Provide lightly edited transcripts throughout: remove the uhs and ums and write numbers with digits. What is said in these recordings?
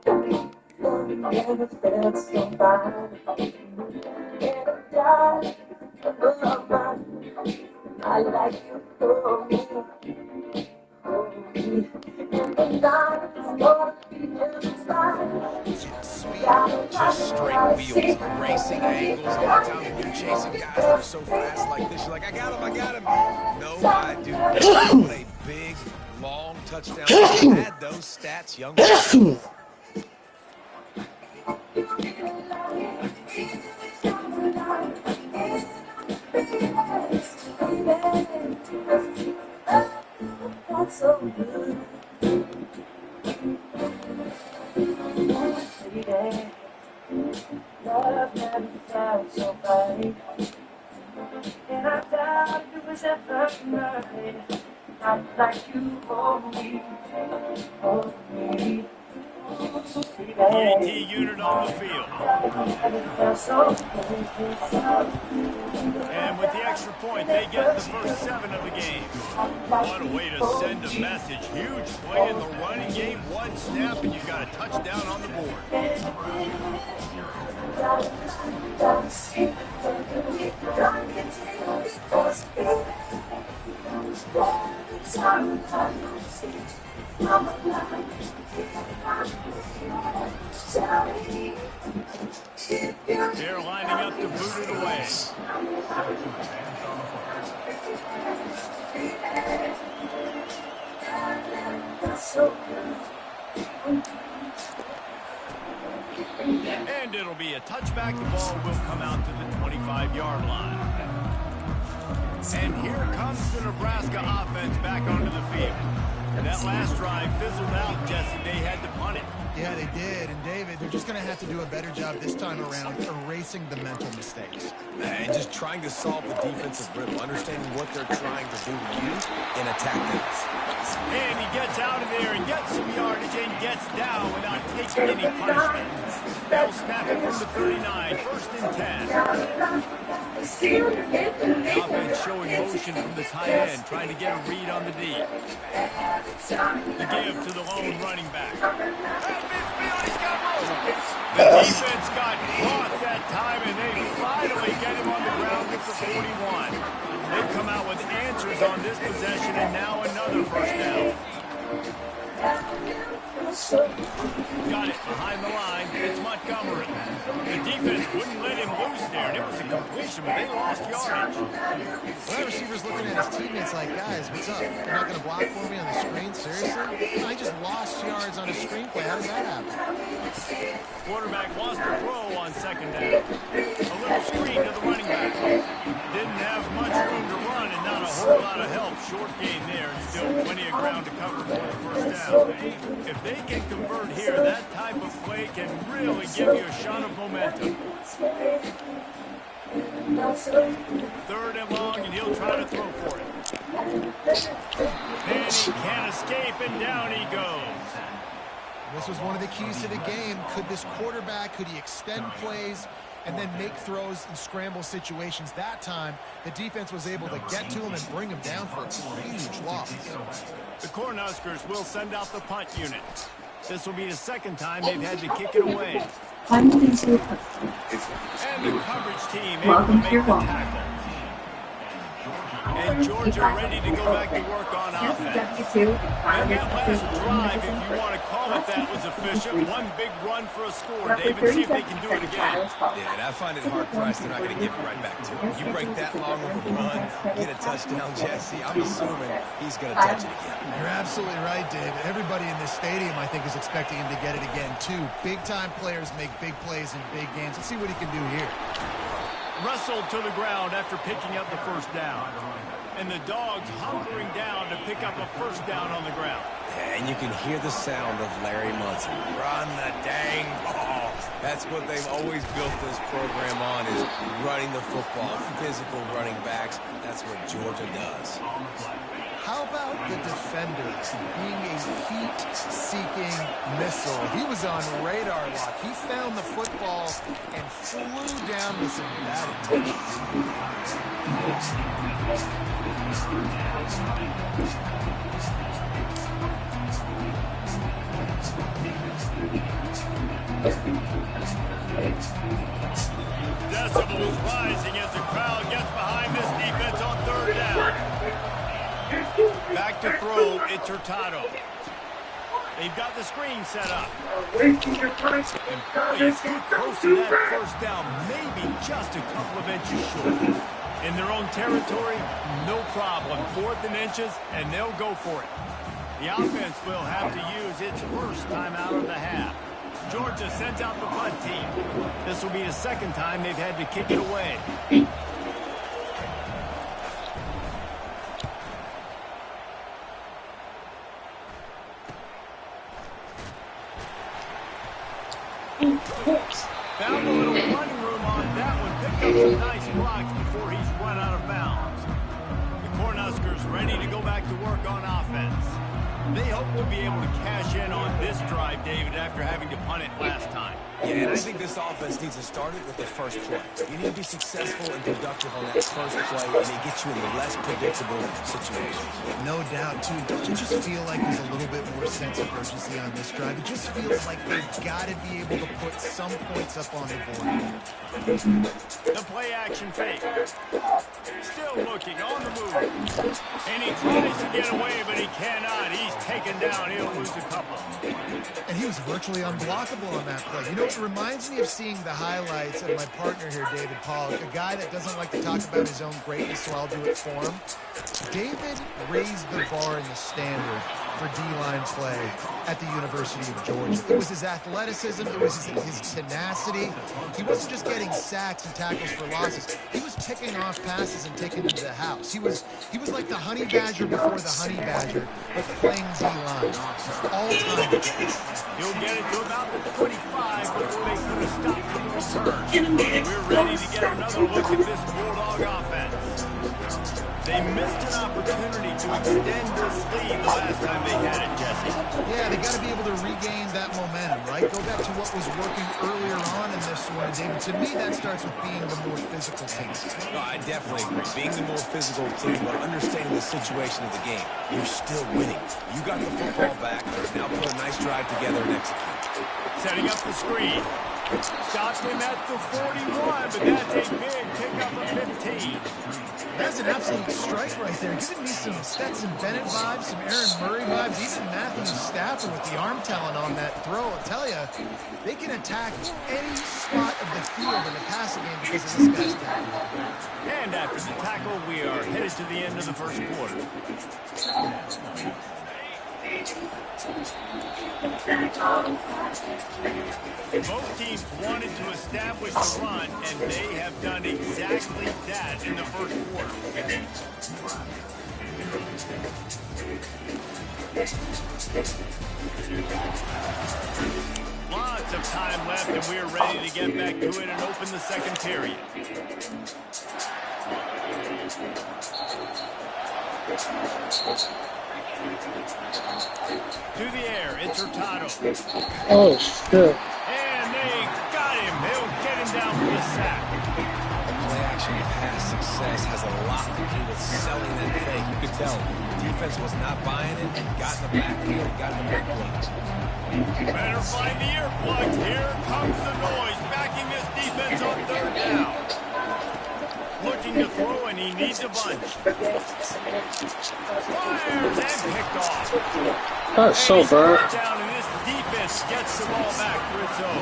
Never felt so fine. And I died of mine. I like you for me. And the night is gonna be just fine. Speed, just straight wheels, racing angles. A lot of times when you're chasing guys that are so fast like this, you're like, I got him. No, I do not. What a big, long touchdown. Add those stats, young man. So good. Love never felt so right. And I doubt it was ever mine. Not like you hold me. PAT unit on the field. And with the extra point, they get the first 7 of the game. What a way to send a message. Huge play in the running game. One snap, and you've got a touchdown on the board. They're lining up to boot it away. And it'll be a touchback. The ball will come out to the 25-yard line. And here comes the Nebraska offense back onto the field. That last drive fizzled out, Jesse. They had to punt it. Yeah, they did. And, David, they're just going to have to do a better job this time around erasing the mental mistakes. And just trying to solve the defensive rhythm, understanding what they're trying to do to you and attack them. And he gets out of there and gets some yardage and gets down without taking any punishment. They'll snap it from the 39, first and 10. The offense showing motion from the tight end, trying to get a read on the D. The give to the lone running back. The defense got caught that time, and they finally get him on the ground at the 41. They've come out with answers on this possession, and now another first down. Got it behind the line. It's Montgomery. The defense wouldn't let him loose there, and it was a completion, but they lost yardage. Well, that receiver's looking at his teammates like, guys, what's up? You're not going to block for me on the screen? Seriously? I just lost yards on a screen play. How does that happen? Quarterback lost the throw on second down. A little screen to the running back. Didn't have much room to run and not a whole lot of help. Short gain there, and still plenty of ground to cover for the first down. If they can convert here, that type of play can really give you a shot of momentum. Third and long, and he'll try to throw for it. And he can't escape, and down he goes. This was one of the keys to the game. Could this quarterback, could he extend plays and then make throws in scramble situations? That time, the defense was able to get to him and bring him down for a huge loss. The Cornhuskers will send out the punt unit. This will be the second time they've had to kick it away. And the coverage team able to make the tackle. And Georgia ready to go back to work on offense. And that last drive, if you want to call it that, was efficient. One big run for a score. David, see if they can do it again. Yeah, and I find it hard-priced they're not going to give it right back to him. You break that long of a run, get a touchdown, Jesse, I'm assuming he's going to touch it again. You're absolutely right, David. Everybody in this stadium, I think, is expecting him to get it again, too. Big-time players make big plays in big games. Let's see what he can do here. Wrestled to the ground after picking up the first down. And the Dogs hunkering down to pick up a first down on the ground. Yeah, and you can hear the sound of Larry Munson. Run the dang ball. That's what they've always built this program on, is running the football, physical running backs. That's what Georgia does. How about the defender being a heat-seeking missile? He was on radar lock. He found the football and flew down with some bad intentions. Decibels rising as the crowd gets behind this defense on third down. Back to throw, it's Hurtado. They've got the screen set up. And boy, it's too close to that first down, maybe just a couple of inches short. In their own territory, no problem. 4th and inches, and they'll go for it. The offense will have to use its first timeout of the half. Georgia sends out the punt team. This will be the second time they've had to kick it away. Found a little running room on that one. Picked up some nice blocks before he's run out of bounds. The Cornhuskers ready to go back to work on offense. They hope to be able to cash in on this drive, David, after having to punt it last time. Yeah, and I think this offense needs to start it with the first play. You need to be successful and productive on that first play, and it gets you in the less predictable situations. No doubt, too. Don't you just feel like there's a little bit more sense of urgency on this drive? It just feels like they've got to be able to put some points up on the board. The play action fake. Still looking on the move. And he tries to get away, but he cannot. He's taken down. He'll lose a couple. And he was virtually unblockable on that play. You know, it reminds me of seeing the highlights of my partner here, David Pollock, a guy that doesn't like to talk about his own greatness, so I'll do it for him. David raised the bar in the standard for D-line play at the University of Georgia. It was his athleticism. It was his tenacity. He wasn't just getting sacks and tackles for losses. He was picking off passes and taking them to the house. He was like the honey badger before the honey badger, but playing D-line all time. He'll get it to about the 25 before they put a stop to the return. We're ready to get another look at this Bulldog offense. They missed an opportunity to extend this lead the last time they had it, Jesse. Yeah, they got to be able to regain that momentum, right? Go back to what was working earlier on in this one, David. To me, that starts with being the more physical team. No, I definitely agree. Being the more physical team, but understanding the situation of the game. You're still winning. You got the football back. Now put a nice drive together and execute. Setting up the screen. Stopped him at the 41, but that's a big pickup of 15. That's an absolute strike right there. Giving me some Stetson Bennett vibes, some Aaron Murray vibes, even Matthew Stafford with the arm talent on that throw. I'll tell you, they can attack any spot of the field in the passing game because of this guy's tackle. And after the tackle, we are headed to the end of the first quarter. Both teams wanted to establish the run, and they have done exactly that in the first quarter. Lots of time left, and we're ready to get back to it and open the second period. To the air, it's Hurtado. Oh, shit. And they got him. They'll get him down for the sack. Play action pass success has a lot to do with selling that fake. You could tell defense was not buying it and got in the backfield, got in the big plugs. Better find the earplugs. Here comes the noise, backing this defense on third down. Looking to throw, and he needs a bunch. Fires and picked off. That's so bad. Down, and this defense gets the ball back for its own.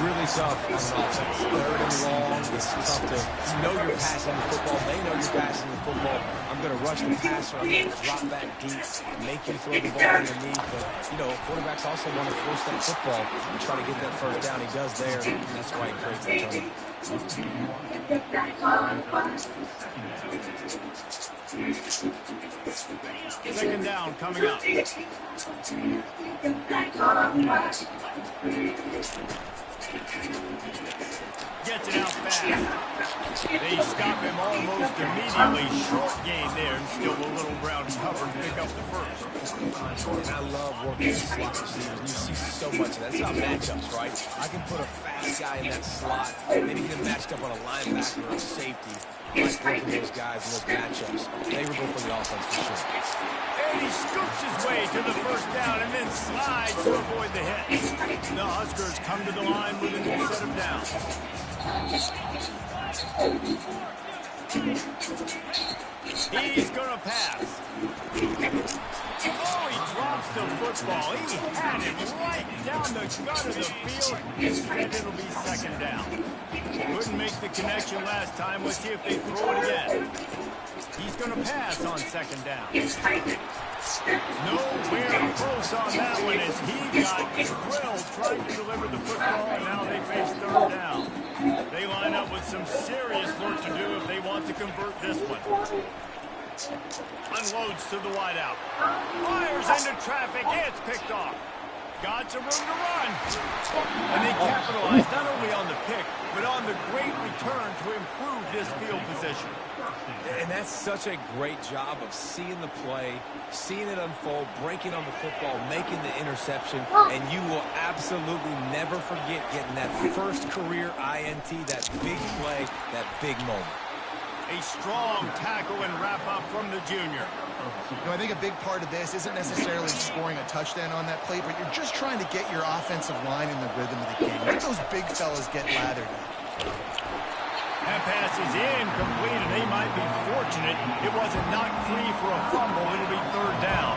Really tough as an offense. Third and long. It's tough to know you're passing the football. They know you're passing the football. I'm going to rush the passer. I'm going to drop back deep, make you throw the ball underneath. But, you know, quarterbacks also want to force that football and try to get that first down. He does there, and that's why he creates the turnover. Second down coming up. Gets it out fast. They stop him almost immediately. Short gain there, and still a little ground cover to pick up the first. And I love working with slot receivers. You see so much of that. It's about matchups, right? I can put a fast guy in that slot, maybe get matched up on a linebacker or a safety. like working those guys in those matchups. Favorable for the offense for sure. And he scoops his way to the first down and then slides to avoid the hit. The Huskers come to the line with a new set of downs. He's going to pass. Oh, he drops the football. He had it right down the gut of the field. Instead, it'll be second down. Couldn't make the connection last time. Let's see if they throw it again. He's going to pass on second down. Nowhere close on that one as he got drilled trying to deliver the football, and now they face third down. They line up with some serious work to do if they want to convert this one. Unloads to the wideout. Fires into traffic. It's picked off. Got some room to run. And they capitalize not only on the pick, but on the great return to improve this field position. And that's such a great job of seeing the play, seeing it unfold, breaking on the football, making the interception, and you will absolutely never forget getting that first career INT, that big play, that big moment. A strong tackle and wrap-up from the junior. You know, I think a big part of this isn't necessarily scoring a touchdown on that play, but you're just trying to get your offensive line in the rhythm of the game. Let those big fellas get lathered up. That pass is incomplete, and they might be fortunate it wasn't knocked free for a fumble. It'll be third down.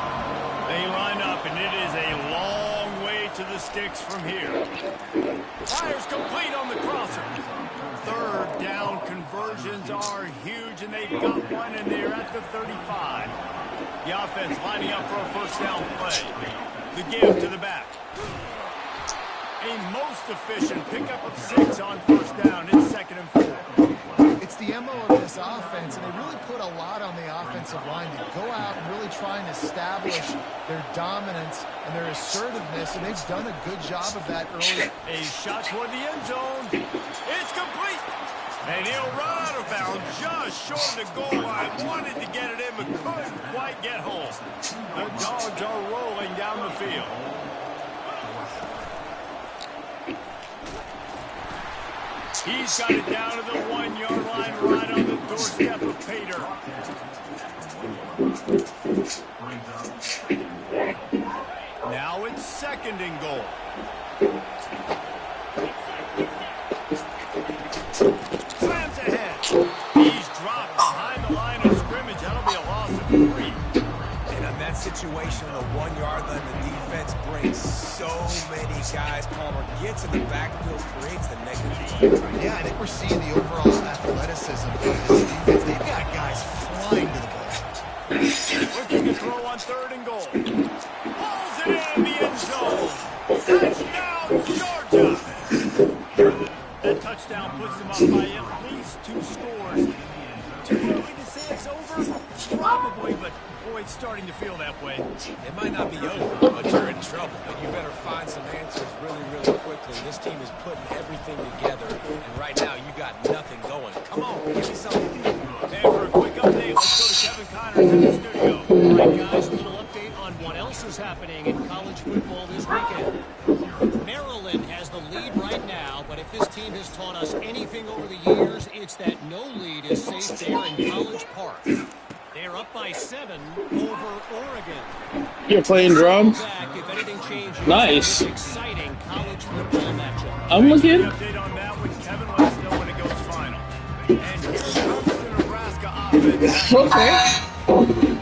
They line up, and it is a long way to the sticks from here. Fires complete on the crosser. Third down conversions are huge, and they've got one, and they're at the 35. The offense lining up for a first down play. The give to the back. A most efficient pickup of 6 on first down. It's 2nd and 4. It's the MO of this offense, and they really put a lot on the offensive line to go out and really try and establish their dominance and their assertiveness, and they've done a good job of that early. A shot toward the end zone. It's complete. And he'll run out of bounds just short of the goal line. Wanted to get it in, but couldn't quite get home. The Dogs are rolling down the field. He's got it down to the 1-yard line, right on the doorstep of Pater. Now it's 2nd and goal. Slams ahead. He's dropped behind the line of scrimmage. That'll be a loss of 3. And on that situation, the 1-yard line, the defense brings so many guys. Palmer gets in the backfield, creates the negative. Yeah, I think we're seeing the overall athleticism of this defense. They've got guys flying to the ball. Looking to throw on 3rd and goal. Pulls it in the end zone. Touchdown, Georgia. That touchdown puts them up by at least 2 scores. Too early to say it's over? Probably, but boy, it's starting to feel that way. It might not be over, but you're in trouble. And you better find some answers really, really quickly. This team is putting everything together, and right now you got nothing going. Come on, give me something. And for a quick update, let's go to Kevin Connors in the studio. All right, guys, a little update on what else is happening in college football this weekend. Maryland has the lead right now, but if this team has taught us anything over the years, it's that no lead is safe there in College Park. They're up by 7 over Oregon. You're playing drums? Back if anything changes. Nice. This exciting college football matchup. I'm looking. Update on that when Kevin let us know when it goes final. And here comes the Nebraska offense. Okay.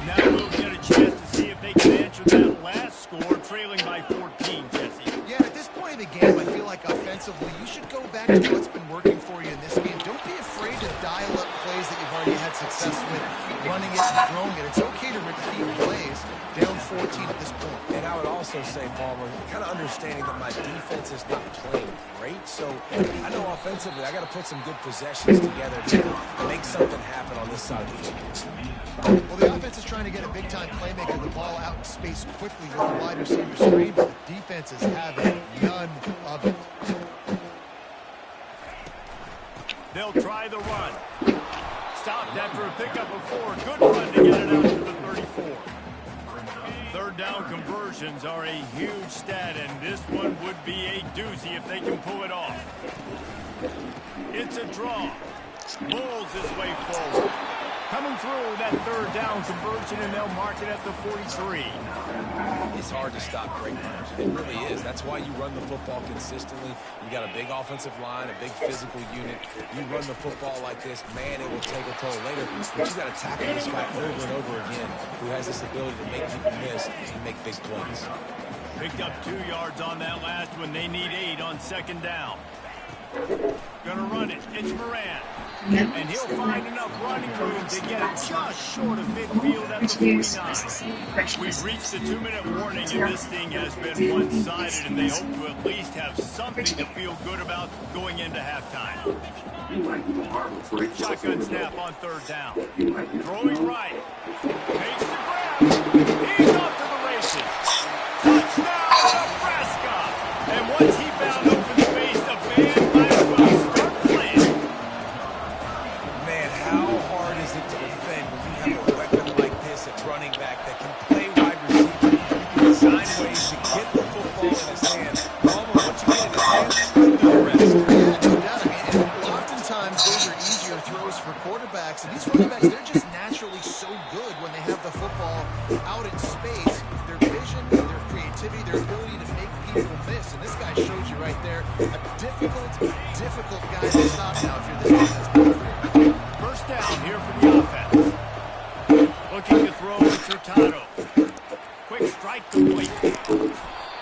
Now we'll get a chance to see if they can answer that last score, trailing by 14, Jesse. Yeah, at this point of the game, I feel like offensively, you should go back to what's been working for you in this game. Don't be afraid to dial up plays that you've already had success with, running it and throwing it. It's okay to repeat plays down 14 at this point. And I would also say, Palmer, kind of understanding that my defense is not playing great, so I know offensively I got to put some good possessions together to make something happen on this side of the field. Well, the offense is trying to get a big-time playmaker the ball out in space quickly with the wide receiver screen, but the defense is having none of it. They'll try the run. Stopped after a pickup of 4. Good run to get it out to the 34. 3rd down conversions are a huge stat, and this one would be a doozy if they can pull it off. It's a draw. Bulls his way forward. Coming through that third down conversion, and they'll mark it at the 43. It's hard to stop great runners. It really is. That's why you run the football consistently. You got a big offensive line, a big physical unit. You run the football like this, man, it will take a toll later. But you got to tackle this guy over and over again, who has this ability to make people miss and make big plays. Picked up 2 yards on that last one. They need 8 on second down. Gonna run it. It's Moran. And he'll find enough running room to get it just short of midfield at the 49. We've reached the 2-minute warning, and this thing has been one-sided, and they hope to at least have something to feel good about going into halftime. Shotgun snap on third down. Throwing right. Makes the grab. He's off to the races. Touchdown, braska. And once he found open space, the band might as well start playing. Man, how hard is it to defend when you have a weapon like this at running back that can play wide receiver? You can design ways to get the football in his hands. Almost once you get it in his hands, you do the rest. Yeah, no doubt. I mean, and oftentimes those are easier throws for quarterbacks, and these running backs, they're just naturally so good when they have the football out in space. Their vision, their creativity, their ability to make people miss. And this guy shows you right there a difficult guy to stop now if you're this defense. First down here for the offense. Looking to throw with Hurtado. Quick strike complete.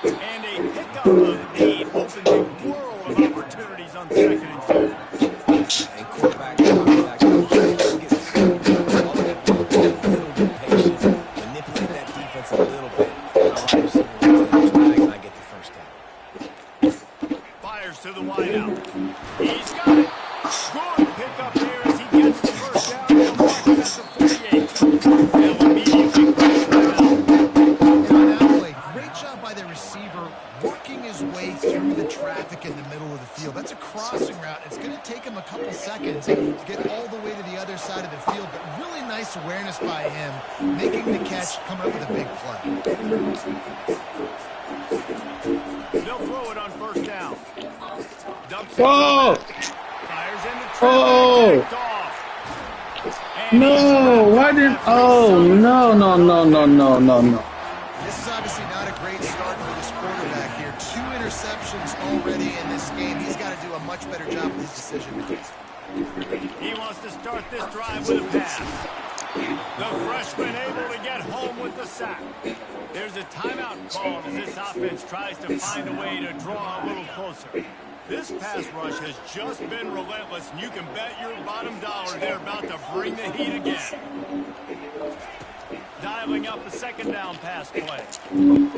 And a pickup of 8 opens a world of opportunities on 2nd and 2. And quarterback, that coach, all of that, a little bit patient, manipulate that defense a little bit. And I get the first down. Fires to the wideout. He's got it. Good pickup there as he gets the first down. He'll mark it at the 48. They'll immediately crash him out. On that play, great job by the receiver working his way through the traffic in the middle of the field. That's a crossing route. It's going to take him a couple seconds to get all the way to the other side of the field, but really nice awareness by him, making the catch, coming up with a big play. They'll throw it on first down. Dumps it. Oh! Fires into Oh! traffic. Off. No! Why didn't? Oh no! No! No! No! No! No! No! This is obviously not a great start for this quarterback here. 2 interceptions already in this game. He's got to do a much better job with his decision making. He wants to start this drive with a pass. The freshman able to get home with the sack. There's a timeout called as this offense tries to find a way to draw a little closer. This pass rush has just been relentless, and you can bet your bottom dollar they're about to bring the heat again. Dialing up a second down pass play. And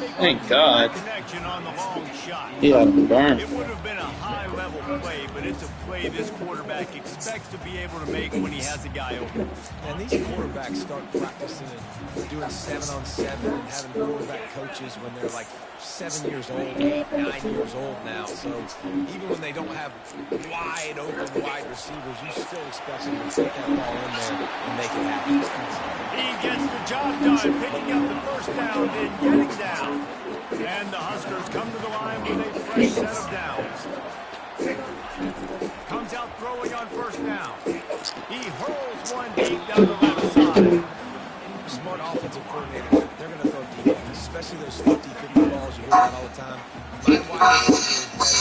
they Thank God. Connection on the long shot. Yeah, darn. It would have been a high-level play, but it's a play this quarterback expects to be able to make when he has a guy open. And these quarterbacks start practicing and doing 7-on-7 and having quarterback coaches when they're like 7 years old, 8, 9 years old now. So even when they don't have wide open wide receivers, you still expect them to put that ball in there and make it happen. He gets the job done, picking up the first down, then getting down. And the Huskers come to the line with a fresh set of downs. Comes out throwing on first down. He hurls one deep down the left side. Smart offensive coordinators, they're going to throw deep, especially those 50-50 balls. You hear that all the time. My wide receiver is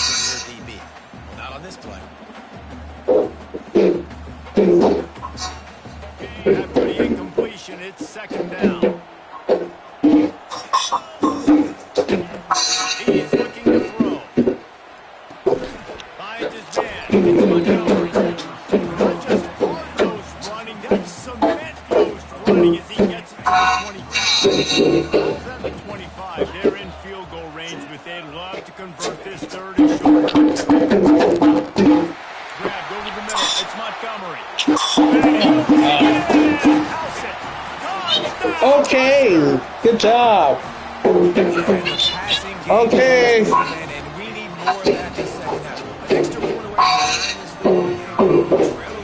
better than your DB. Well, not on this play. After the incompletion, it's second down. He's looking to throw. Finds his man. It's Montgomery. Not just hard-nosed running, that's cement-nosed running as he gets it to the 25. Balls at the 25. They're in field goal range, but they'd love to convert this third and short. Grabbed over the middle. It's Montgomery. Okay, good job. Okay. And we need more of that in the second half. An extra point away from this game.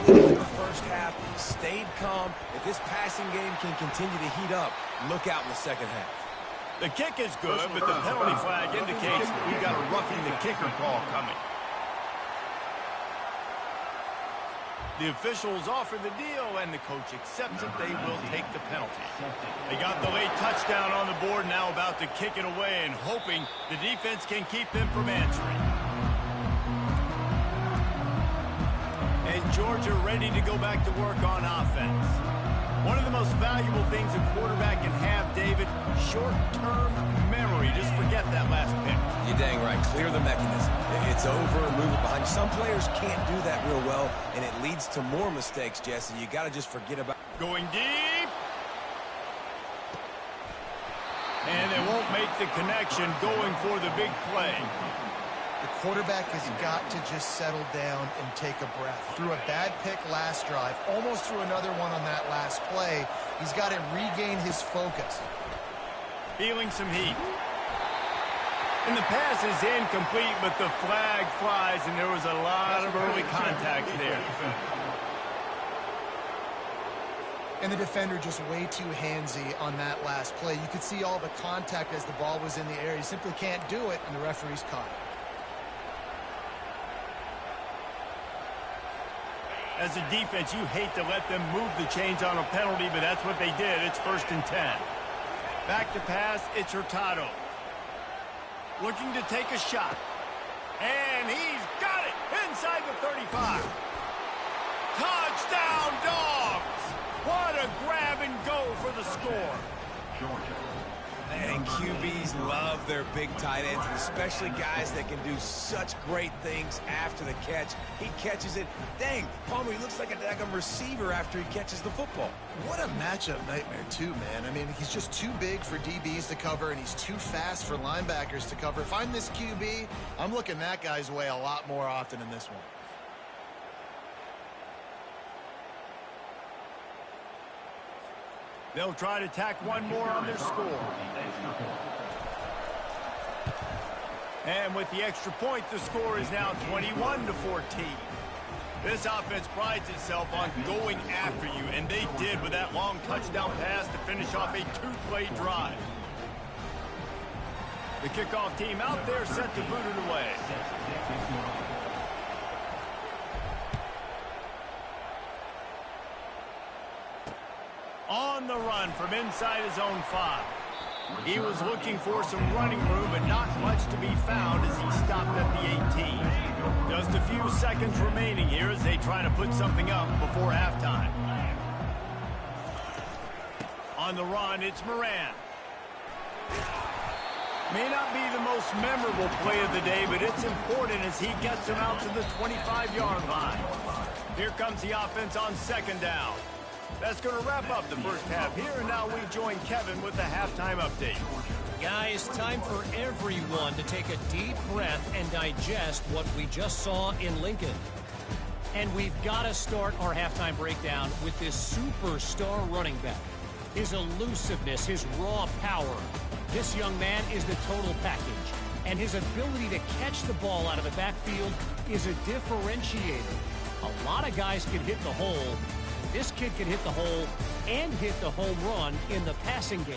In the first half, stayed calm. If this passing game can continue to heat up, look out in the second half. The kick is good, but the penalty flag indicates we've got a roughing the kicker call coming. The officials offer the deal, and the coach accepts it. They will take the penalty. They got the late touchdown on the board, now about to kick it away and hoping the defense can keep them from answering. And Georgia ready to go back to work on offense. One of the most valuable things a quarterback can have, David, short-term memory. Just forget that last pick. You're dang right. Clear the mechanism. It's over and move it behind you. Some players can't do that real well, and it leads to more mistakes, Jesse. You got to just forget about Going deep. And they won't make the connection, going for the big play. The quarterback has got to just settle down and take a breath. Threw a bad pick last drive, almost threw another one on that last play. He's got to regain his focus. Feeling some heat. And the pass is incomplete, but the flag flies, and there was a lot of early contact there. And the defender just way too handsy on that last play. You could see all the contact as the ball was in the air. He simply can't do it, and the referee's caught it. As a defense, you hate to let them move the chains on a penalty, but that's what they did. It's 1st and 10. Back to pass, it's Hurtado. Looking to take a shot. And he's got it inside the 35. Touchdown, Dogs! What a grab and go for the score. And QBs love their big tight ends, especially guys that can do such great things after the catch. He catches it. Dang, Palmer, he looks like a daggum receiver after he catches the football. What a matchup nightmare, too, man. I mean, he's just too big for DBs to cover, and he's too fast for linebackers to cover. If I'm this QB, I'm looking that guy's way a lot more often in this one. They'll try to tack one more on their score. And with the extra point, the score is now 21-14. This offense prides itself on going after you, and they did with that long touchdown pass to finish off a 2-play drive. The kickoff team out there set to boot it away. On the run from inside his own 5. He was looking for some running room, but not much to be found as he stopped at the 18. Just a few seconds remaining here as they try to put something up before halftime. On the run, it's Moran. May not be the most memorable play of the day, but it's important as he gets him out to the 25-yard line. Here comes the offense on 2nd down. That's going to wrap up the first half here, and now we join Kevin with the halftime update. Guys, time for everyone to take a deep breath and digest what we just saw in Lincoln. And we've got to start our halftime breakdown with this superstar running back. His elusiveness, his raw power. This young man is the total package. And his ability to catch the ball out of the backfield is a differentiator. A lot of guys can hit the hole. This kid can hit the hole and hit the home run in the passing game.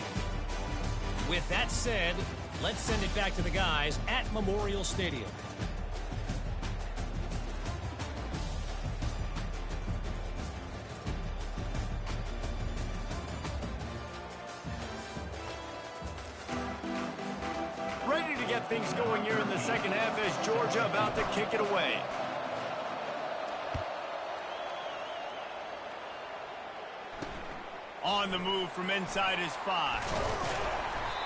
With that said, let's send it back to the guys at Memorial Stadium. Ready to get things going here in the second half as Georgia about to kick it away. On the move from inside his 5.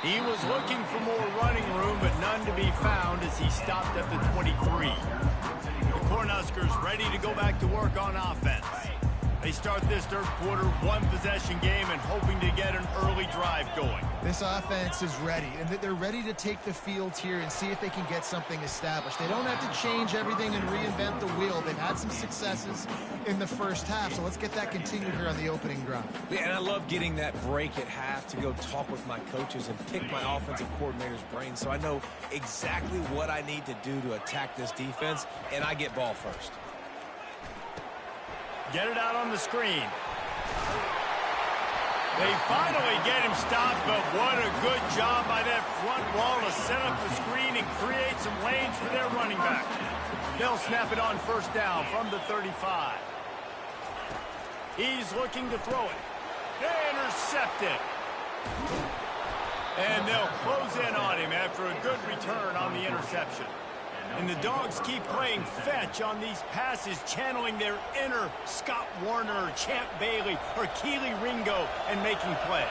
He was looking for more running room, but none to be found as he stopped at the 23. The Cornhuskers ready to go back to work on offense. They start this third quarter, 1-possession game, and hoping to get an early drive going. This offense is ready, and they're ready to take the field here and see if they can get something established. They don't have to change everything and reinvent the wheel. They've had some successes in the first half, so let's get that continued here on the opening drive. Yeah, and I love getting that break at half to go talk with my coaches and pick my offensive coordinator's brain so I know exactly what I need to do to attack this defense, and I get ball first. Get it out on the screen. They finally get him stopped, but what a good job by that front wall to set up the screen and create some lanes for their running back. They'll snap it on 1st down from the 35. He's looking to throw it. Intercepted. And they'll close in on him after a good return on the interception. And the Dogs keep playing fetch on these passes, channeling their inner Scott Warner, or Champ Bailey, or Keely Ringo, and making plays.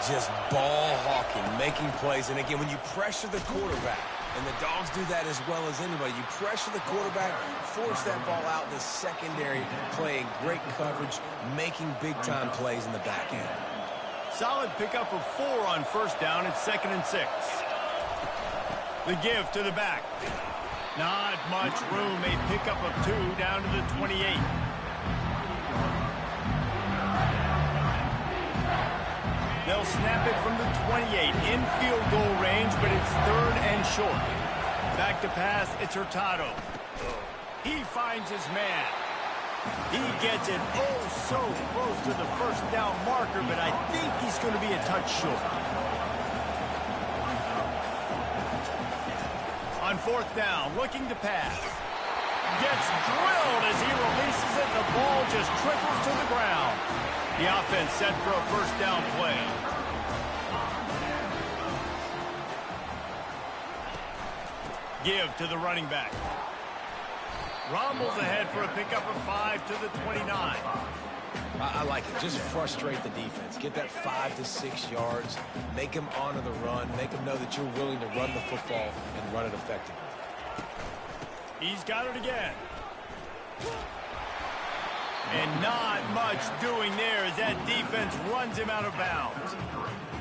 Just ball hawking, making plays. And again, when you pressure the quarterback, and the Dogs do that as well as anybody, you pressure the quarterback, force that ball out in the secondary, playing great coverage, making big-time plays in the back end. Solid pickup of 4 on first down. It's 2nd and 6. The give to the back. Not much room. A pickup of 2 down to the 28. They'll snap it from the 28 in field goal range, but it's 3rd and short. Back to pass, it's Hurtado. He finds his man. He gets it so close to the first down marker, but I think he's going to be a touch short. On 4th down, looking to pass. Gets drilled as he releases it. The ball just trickles to the ground. The offense set for a first down play. Give to the running back. Rumbles ahead for a pickup of 5 to the 29. I like it. Just frustrate the defense. Get that 5 to 6 yards. Make them honor the run. Make them know that you're willing to run the football and run it effectively. He's got it again. And not much doing there as that defense runs him out of bounds.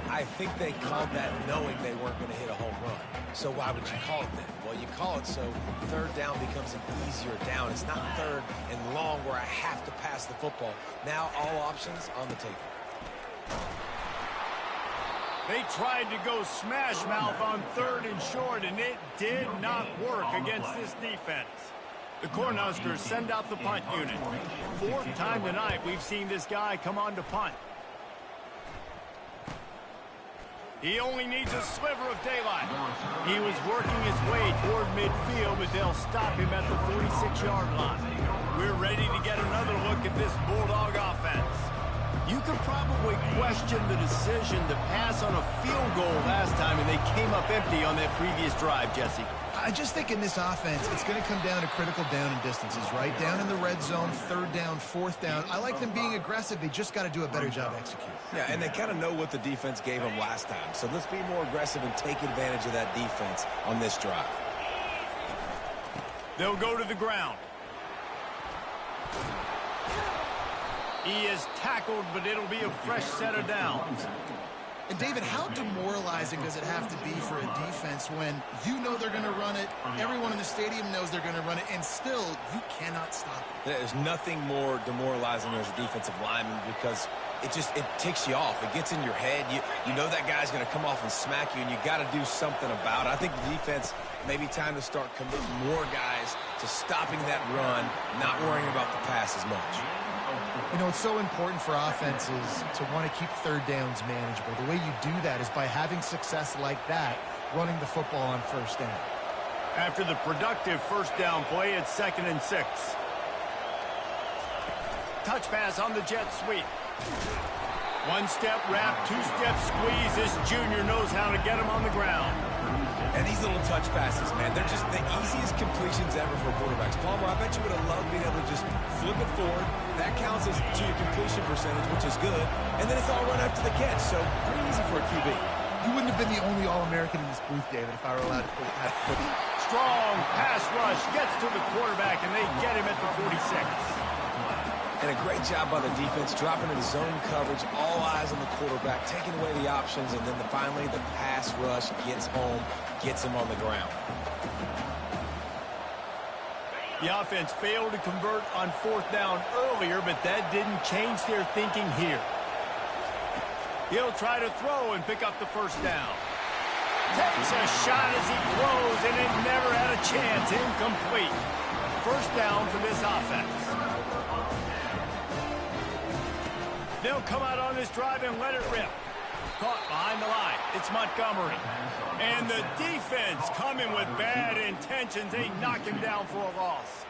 I think they called that knowing they weren't going to hit a home run. So why would you call it then? Well, you call it so 3rd down becomes an easier down. It's not 3rd and long where I have to pass the football. Now all options on the table. They tried to go smash mouth on 3rd and short, and it did not work against this defense. The Cornhuskers send out the punt unit. 4th time tonight we've seen this guy come on to punt. He only needs a sliver of daylight. He was working his way toward midfield, but they'll stop him at the 46-yard line. We're ready to get another look at this Bulldog offense. You could probably question the decision to pass on a field goal last time, and they came up empty on that previous drive, Jesse. I just think in this offense, it's going to come down to critical down and distances, right? Down in the red zone, 3rd down, 4th down. I like them being aggressive. They just got to do a better job executing. Yeah, and they kind of know what the defense gave them last time. So let's be more aggressive and take advantage of that defense on this drive. They'll go to the ground. He is tackled, but it'll be a fresh set of downs. And, David, how demoralizing does it have to be for a defense when you know they're going to run it, everyone in the stadium knows they're going to run it, and still you cannot stop it? There's nothing more demoralizing as a defensive lineman because it ticks you off. It gets in your head. You know that guy's going to come off and smack you, and you got to do something about it. I think the defense maybe time to start committing more guys to stopping that run, not worrying about the pass as much. You know, it's so important for offenses to want to keep 3rd downs manageable. The way you do that is by having success like that, running the football on 1st down. After the productive first down play, it's 2nd and 6. Touch pass on the jet sweep. 1-step wrap, 2-step squeeze. This junior knows how to get him on the ground. And these little touch passes, man, they're just the easiest completions ever for quarterbacks. Palmer, I bet you would have loved being able to just flip it forward. That counts as to your completion percentage, which is good. And then it's all run up to the catch, so pretty easy for a QB. You wouldn't have been the only All-American in this booth, David, if I were allowed to put it. Strong pass rush gets to the quarterback, and they get him at the 46. And a great job by the defense, dropping into zone coverage, all eyes on the quarterback, taking away the options, and then finally the pass rush gets home, gets him on the ground. The offense failed to convert on 4th down earlier, but that didn't change their thinking here. He'll try to throw and pick up the first down. Takes a shot as he throws, and it never had a chance. Incomplete. First down for this offense. They'll come out on this drive and let it rip. Caught behind the line. It's Montgomery. And the defense coming with bad intentions. They knock him down for a loss.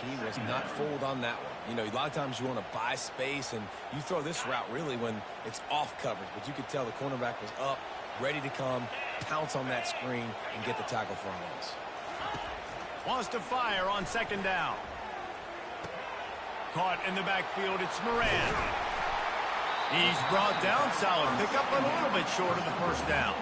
He was not fooled on that one. You know, a lot of times you want to buy space, and you throw this route really when it's off coverage. But you could tell the cornerback was up, ready to come, pounce on that screen, and get the tackle for a loss. Wants to fire on second down. Caught in the backfield. It's Moran. He's brought down. Solid pickup, but a little bit short of the first down.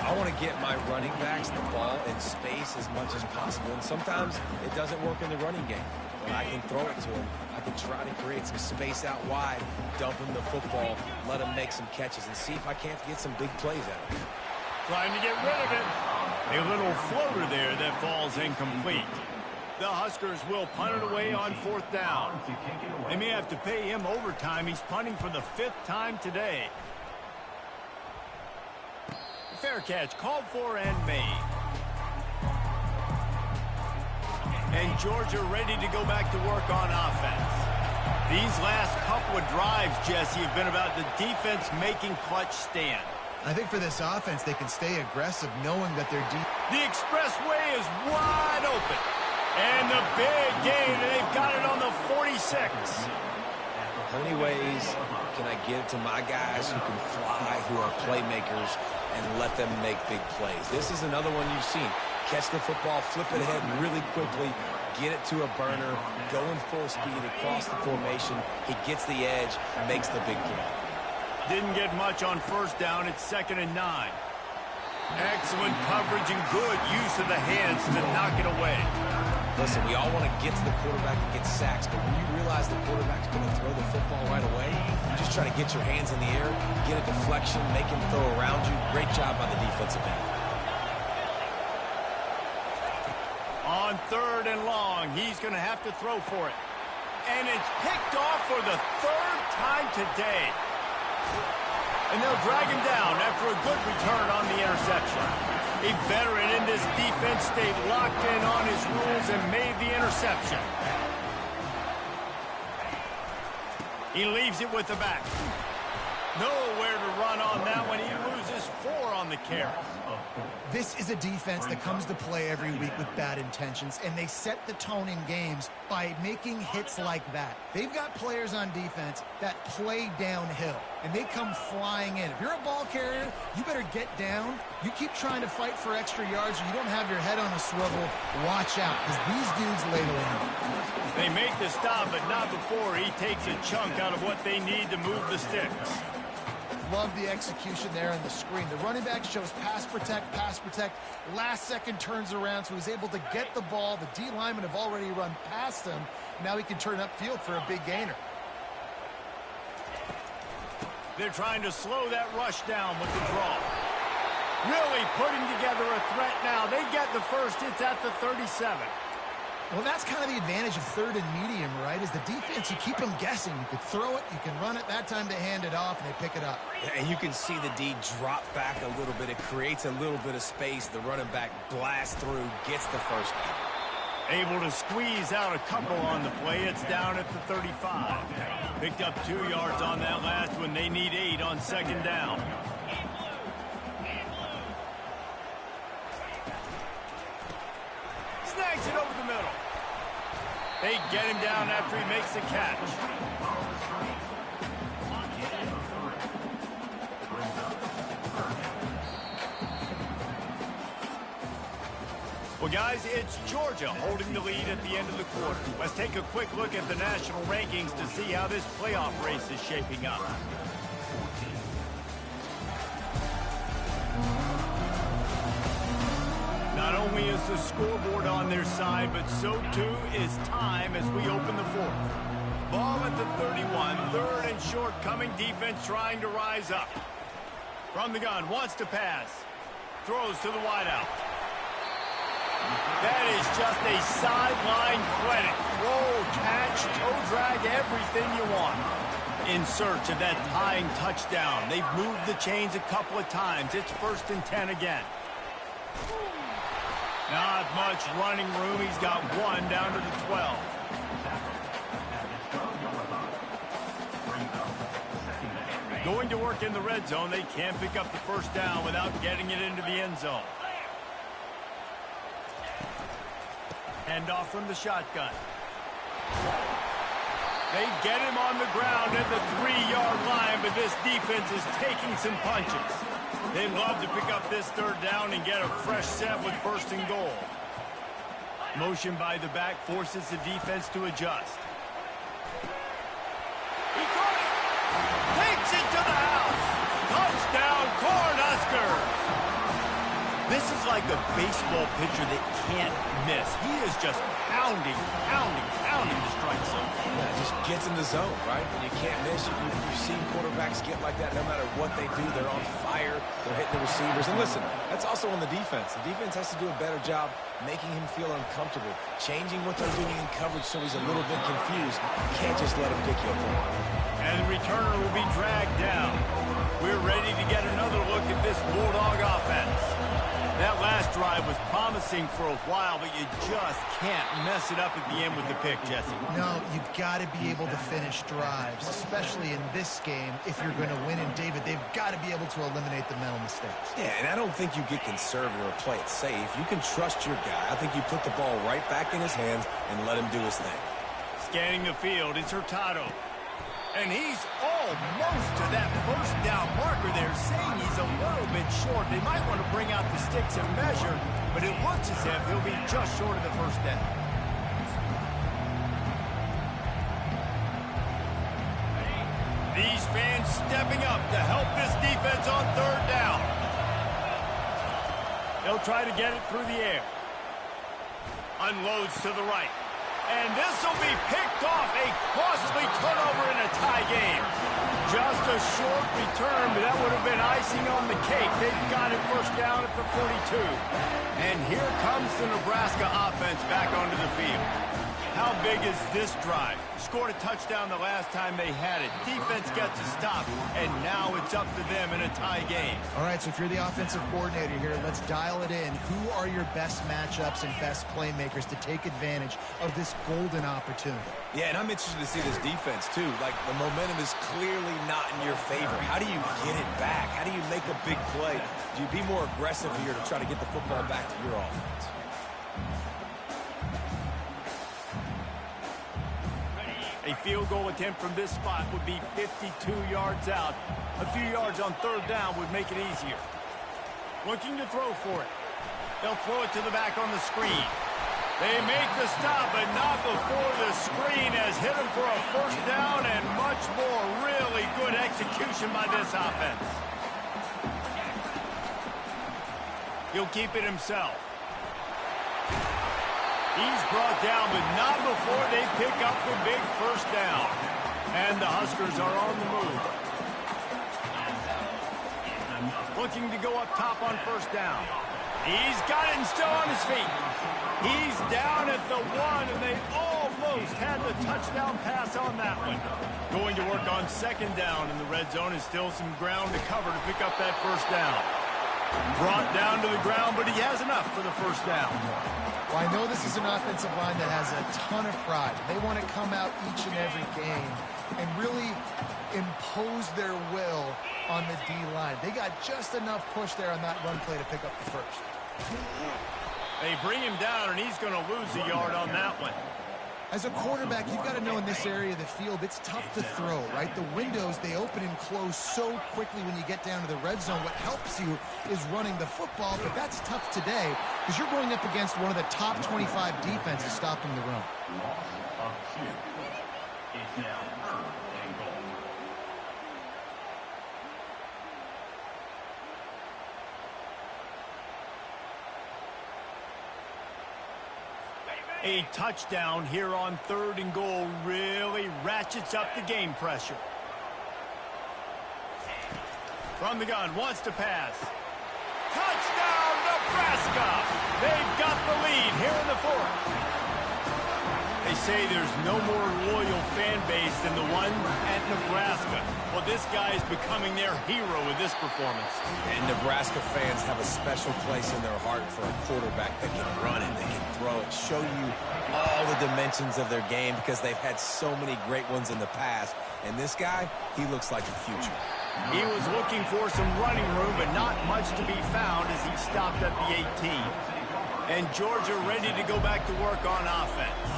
I want to get my running backs the ball in space as much as possible, and sometimes it doesn't work in the running game. But I can throw it to him. I can try to create some space out wide, dump him the football, let him make some catches, and see if I can't get some big plays out of it. Trying to get rid of it. A little floater there that falls incomplete. The Huskers will punt it away on fourth down. They may have to pay him overtime. He's punting for the 5th time today. Fair catch called for and made. And Georgia ready to go back to work on offense. These last couple of drives, Jesse, have been about the defense making clutch stand. I think for this offense, they can stay aggressive knowing that they're deep. The expressway is wide open. And the big gain, and they've got it on the 46. How many ways can I get it to my guys who can fly, who are playmakers, and let them make big plays? This is another one you've seen. Catch the football, flip it ahead really quickly, get it to a burner, go in full speed across the formation. He gets the edge, makes the big play. Didn't get much on first down. It's 2nd and 9. Excellent coverage and good use of the hands to knock it away. Listen, we all want to get to the quarterback and get sacks, but when you realize the quarterback's going to throw the football right away, you just try to get your hands in the air, get a deflection, make him throw around you. Great job by the defensive end. On 3rd and long, he's going to have to throw for it. And it's picked off for the 3rd time today. And they'll drag him down after a good return on the interception. A veteran in this defense stayed locked in on his rules and made the interception. He leaves it with the back. Nowhere to run on that one. He loses 4 on the carry. This is a defense that comes to play every week with bad intentions, and they set the tone in games by making hits like that. They've got players on defense that play downhill, and they come flying in. If you're a ball carrier, you better get down. You keep trying to fight for extra yards, or you don't have your head on a swivel. Watch out, because these dudes lay the land. They make the stop, but not before he takes a chunk out of what they need to move the sticks. Love the execution there on the screen. The running back shows pass protect. Last second turns around, so he's able to get the ball. The D linemen have already run past him. Now he can turn upfield for a big gainer. They're trying to slow that rush down with the draw. Really putting together a threat now. They get the first. It's at the 37. Well, that's kind of the advantage of 3rd and medium, right? Is the defense, you keep them guessing. You can throw it, you can run it. That time they hand it off, and they pick it up. And you can see the D drop back a little bit. It creates a little bit of space. The running back blasts through, gets the first down. Able to squeeze out a couple on the play. It's down at the 35. Picked up 2 yards on that last one. They need 8 on 2nd down. Snags it over the middle. They get him down after he makes the catch. Well, guys, it's Georgia holding the lead at the end of the quarter. Let's take a quick look at the national rankings to see how this playoff race is shaping up. Not only is the scoreboard on their side, but so too is time as we open the 4th. Ball at the 31, 3rd and short, coming defense trying to rise up. From the gun, wants to pass. Throws to the wideout. That is just a sideline credit. Roll, catch, toe drag, everything you want. In search of that tying touchdown. They've moved the chains a couple of times. It's 1st and 10 again. Not much running room. He's got 1 down to the 12. Going to work in the red zone. They can't pick up the first down without getting it into the end zone. Hand off from the shotgun. They get him on the ground at the 3-yard line, but this defense is taking some punches. They love to pick up this third down and get a fresh set with first and goal. Motion by the back forces the defense to adjust. He caught it! Takes it to the house! Touchdown, Cornhuskers! This is like a baseball pitcher that can't miss. He is just pounding the strike zone. Yeah, just gets in the zone, right? And you can't miss. You've seen quarterbacks get like that no matter what they do. They're on fire. They're hitting the receivers. And listen, that's also on the defense. The defense has to do a better job making him feel uncomfortable, changing what they're doing in coverage so he's a little bit confused. You can't just let him pick you apart. And the returner will be dragged down. We're ready to get another look at this Bulldog offense. That last drive was promising for a while, but you just can't mess it up at the end with the pick, Jesse. No, you've got to be able to finish drives, especially in this game. If you're going to win, and David, they've got to be able to eliminate the mental mistakes. Yeah, and I don't think you get conservative or play it safe. You can trust your guy. I think you put the ball right back in his hands and let him do his thing. Scanning the field, it's Hurtado. And he's almost to that first down marker there, saying he's a little bit short. They might want to bring out the sticks and measure, but it looks as if he'll be just short of the first down. These fans stepping up to help this defense on third down. They'll try to get it through the air. Unloads to the right. And this will be picked off, a costly turnover in a tie game. Just a short return, but that would have been icing on the cake. They've got it first down at the 42. And here comes the Nebraska offense back onto the field. How big is this drive? Scored a touchdown the last time they had it. Defense gets a stop, and now it's up to them in a tie game. All right, so if you're the offensive coordinator here, let's dial it in. Who are your best matchups and best playmakers to take advantage of this golden opportunity? Yeah, and I'm interested to see this defense, too. Like, the momentum is clearly not in your favor. How do you get it back? How do you make a big play? Do you be more aggressive here to try to get the football back to your offense? A field goal attempt from this spot would be 52 yards out. A few yards on third down would make it easier. Looking to throw for it. They'll throw it to the back on the screen. They make the stop, but not before the screen has hit them for a first down and much more. Really good execution by this offense. He'll keep it himself. He's brought down, but not before they pick up the big first down. And the Huskers are on the move. Looking to go up top on first down. He's got it and still on his feet. He's down at the 1, and they almost had the touchdown pass on that one. Going to work on second down in the red zone, and still some ground to cover to pick up that first down. Brought down to the ground, but he has enough for the first down. Well, I know this is an offensive line that has a ton of pride. They want to come out each and every game and really impose their will on the D-line. They got just enough push there on that run play to pick up the first. They bring him down, and he's going to lose a yard on that one. As a quarterback, you've got to know in this area of the field, it's tough to throw, right? The windows, they open and close so quickly when you get down to the red zone. What helps you is running the football, but that's tough today because you're going up against one of the top 25 defenses stopping the run. A touchdown here on third and goal really ratchets up the game pressure. From the gun, wants to pass. Touchdown, Nebraska! They've got the lead here in the fourth. They say there's no more loyal fan base than the one at Nebraska. Well, this guy's becoming their hero with this performance. And Nebraska fans have a special place in their heart for a quarterback that can run it, that can throw it, show you all the dimensions of their game because they've had so many great ones in the past. And this guy, he looks like the future. He was looking for some running room, but not much to be found as he stopped at the 18. And Georgia ready to go back to work on offense.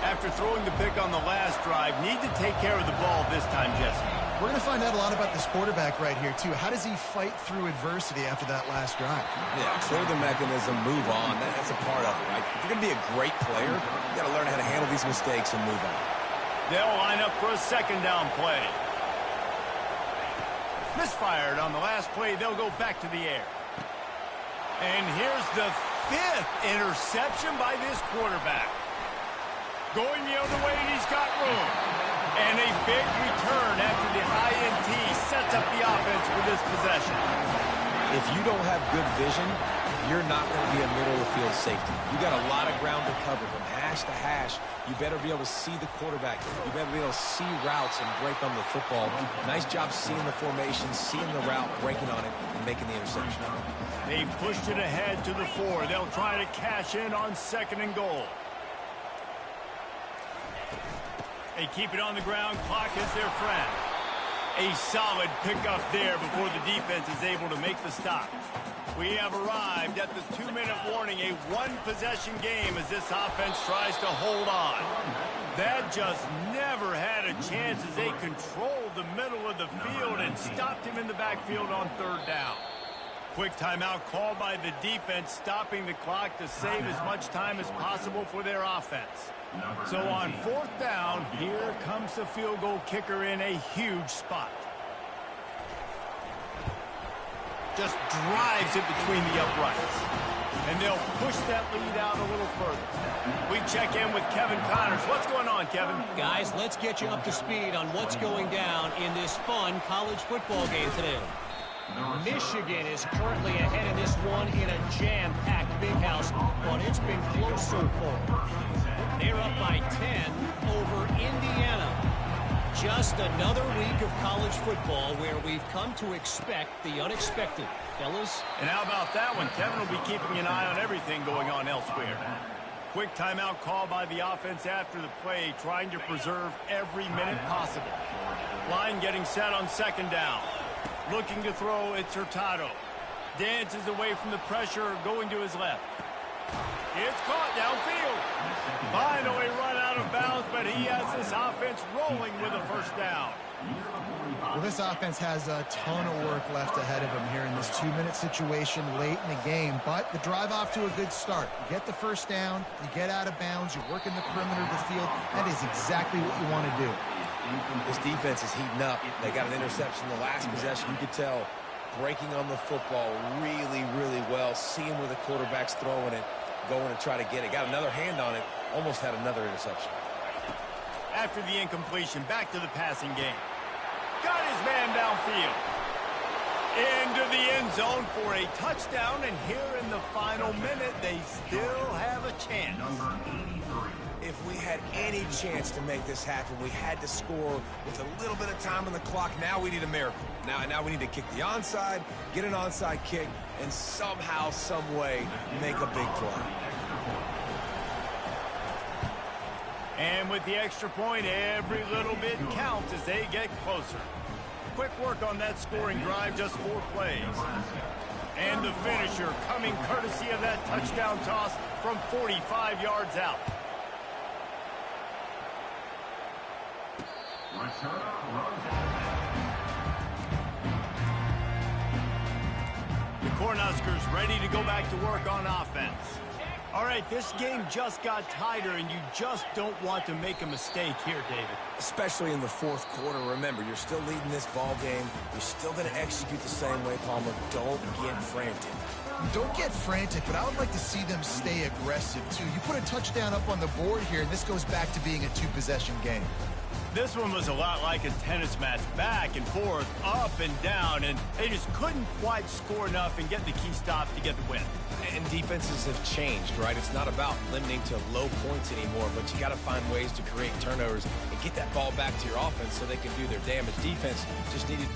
After throwing the pick on the last drive, need to take care of the ball this time, Jesse. We're going to find out a lot about this quarterback right here, too. How does he fight through adversity after that last drive? Yeah, clear the mechanism, move on. That's a part of it, right? If you're going to be a great player, you got to learn how to handle these mistakes and move on. They'll line up for a second down play. Misfired on the last play. They'll go back to the air. And here's the 5th interception by this quarterback. Going the other way, and he's got room. And a big return after the INT sets up the offense for this possession. If you don't have good vision, you're not going to be a middle-of-the-field safety. You got a lot of ground to cover from hash to hash. You better be able to see the quarterback. You better be able to see routes and break on the football. Nice job seeing the formation, seeing the route, breaking on it, and making the interception. They pushed it ahead to the 4. They'll try to cash in on 2nd and goal. They keep it on the ground. Clock is their friend. A solid pickup there before the defense is able to make the stop. We have arrived at the 2-minute warning, a one-possession game as this offense tries to hold on. That just never had a chance as they controlled the middle of the field and stopped him in the backfield on 3rd down. Quick timeout called by the defense, stopping the clock to save as much time as possible for their offense. So on 4th down, here comes the field goal kicker in a huge spot. Just drives it between the uprights. And they'll push that lead out a little further. We check in with Kevin Connors. What's going on, Kevin? Guys, let's get you up to speed on what's going down in this fun college football game today. Michigan is currently ahead in this one in a jam-packed big house, but it's been close so far. They're up by 10 over Indiana. Just another week of college football where we've come to expect the unexpected. Fellas? And how about that one? Kevin will be keeping an eye on everything going on elsewhere. Quick timeout call by the offense after the play, trying to preserve every minute possible. Line getting set on 2nd down. Looking to throw, it's Hurtado. Dances away from the pressure, going to his left. It's caught downfield. Finally run out of bounds, but he has this offense rolling with a 1st down. Well, this offense has a ton of work left ahead of them here in this 2-minute situation late in the game, but the drive off to a good start. You get the 1st down, you get out of bounds, you work in the perimeter of the field. That is exactly what you want to do. This defense is heating up. They got an interception the last possession. You could tell breaking on the football really, really well, seeing where the quarterback's throwing it, going to try to get it. Got another hand on it, almost had another interception. After the incompletion, back to the passing game. Got his man downfield. Into the end zone for a touchdown, and here in the final minute, they still have a chance. If we had any chance to make this happen, we had to score with a little bit of time on the clock. Now we need a miracle. Now we need to kick the onside, get an onside kick, and somehow, some way, make a big play. And with the extra point, every little bit counts as they get closer. Quick work on that scoring drive, just 4 plays. And the finisher coming courtesy of that touchdown toss from 45 yards out. The Cornhuskers ready to go back to work on offense. All right, this game just got tighter, and you just don't want to make a mistake here, David. Especially in the 4th quarter. Remember, you're still leading this ball game. You're still going to execute the same way, Palmer. Don't get frantic. Don't get frantic, but I would like to see them stay aggressive, too. You put a touchdown up on the board here, and this goes back to being a 2-possession game. This one was a lot like a tennis match, back and forth, up and down, and they just couldn't quite score enough and get the key stop to get the win. And defenses have changed, right? It's not about limiting to low points anymore, but you got to find ways to create turnovers and get that ball back to your offense so they can do their damage. Defense just needed